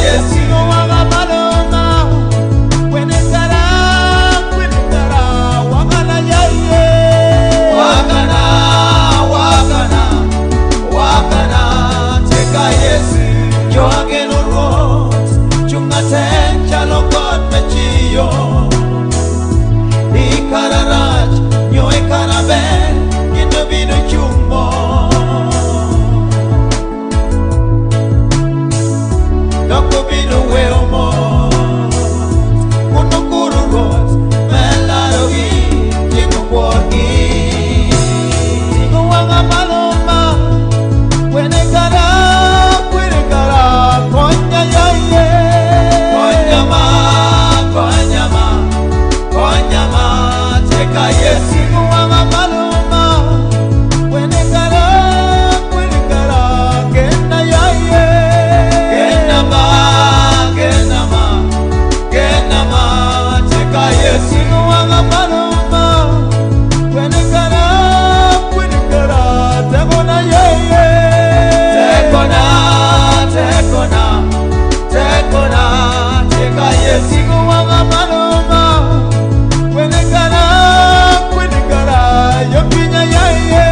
Atingo Wanga Malo Wenekara Wagana yaye Wagana Teka Yesu Joage no road Chungaten Chalo God Mechiyo Ikararaj Nyoe Karabel Ginobino Chumbo Doko Bino Weomo Kunokuru Road Melarogi Jingoborgi Atingo Wanga Malo Wenekara Konya yaye Konyama Teka Yesu Atingo Wanga Malo Wenekara Kena yaye Kenama Teka Yesu Atingo Wanga Malo Wenekara Tekona yaye Tekona Teka Yesu Atingo Wanga Malo Wenekara Yokinya yaye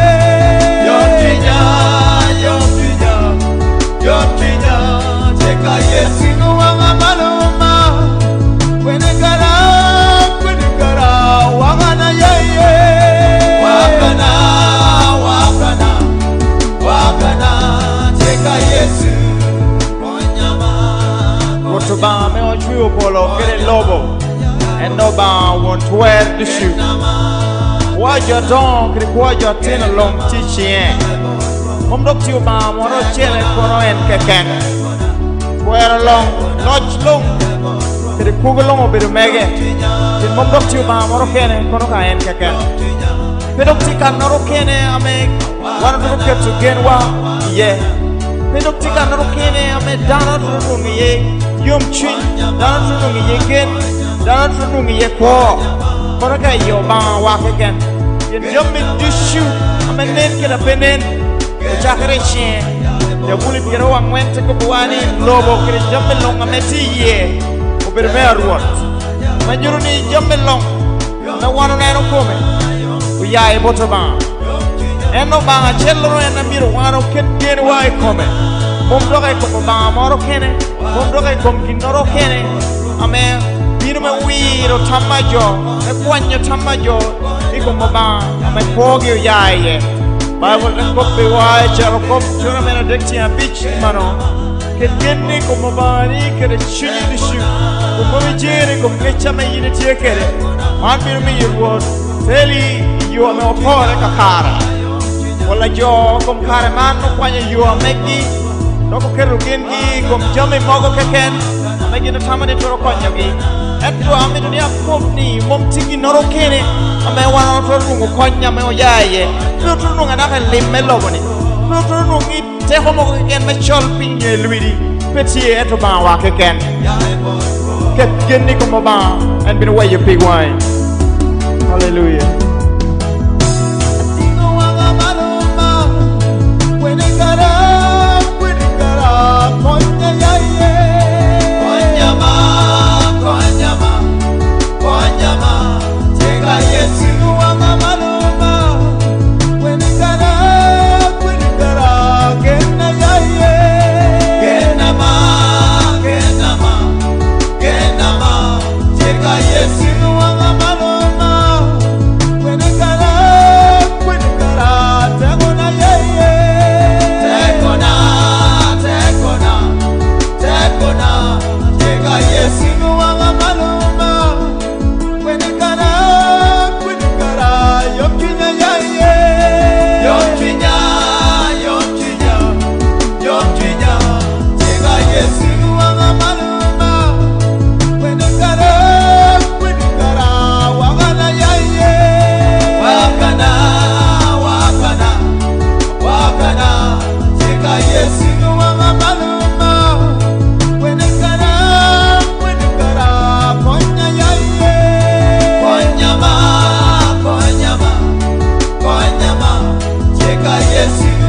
Yokinya Teka Yesu Atingo Wanga Malo Wenekara Wagana yaye Wagana Teka Yesu Rotoba me o chuo polo kere lobo and no ba want to wear the shoe. What your dog require your tin along teaching. Dok you ba moro chele kono en keken. Wear along lodge long. Kere kugelong obiru mege. Tin dok you ba moro kene kono ka en keken. Pedok tika noro kene ame wana dok get to gen wa yeah. Pedok tika noro kene ame dana dok ye yum chin dana dok ye gen dana dok ye ko. Kono ka yo ba wa keken. You jump in this shoe ame nen kena penen. Chakere chen the bullet get one went to Kubuani lobo kere jump along ame ti ye obiru me arwot. Manjuruni jump along na wana na no come. Uya e botoba eno ba chello en amiro wano ket den wa e come mom doge ko ba moro kene mom doge kom kinoro kene ame bino me wiro tamajo e kwanyo tamajo iko mo ba ame pogi uya ye Bible en koppe wa charo kop chura mena dekti a beach mano ket genni ko mo ba ni kere chuni dishu ko mo jere ko mecha me yine tiekere man bino me yirwot Teli you are no pole kakara. Wala jo kom kare man no kwanya you are meki. Doko keru gengi kom jami mogo keken. Amegi no tamani toro konya gi. Etro ami dunia kopni mom tigi noro kene. Ame wana toro rungu konya me oyaye. Toro rungu anaka limme loboni. Toro rungu te homo keken me chol pinye luidi. Peti etro ba wa keken. Ket genni kom ba and been away your big wine. Hallelujah. Atingo Wanga Malo Wenekara Konya yaye Konyama Teka Yesu Atingo Wanga Malo Wenekara Kena yaye Kenama Teka Yesu Atingo Wanga Malo Yes.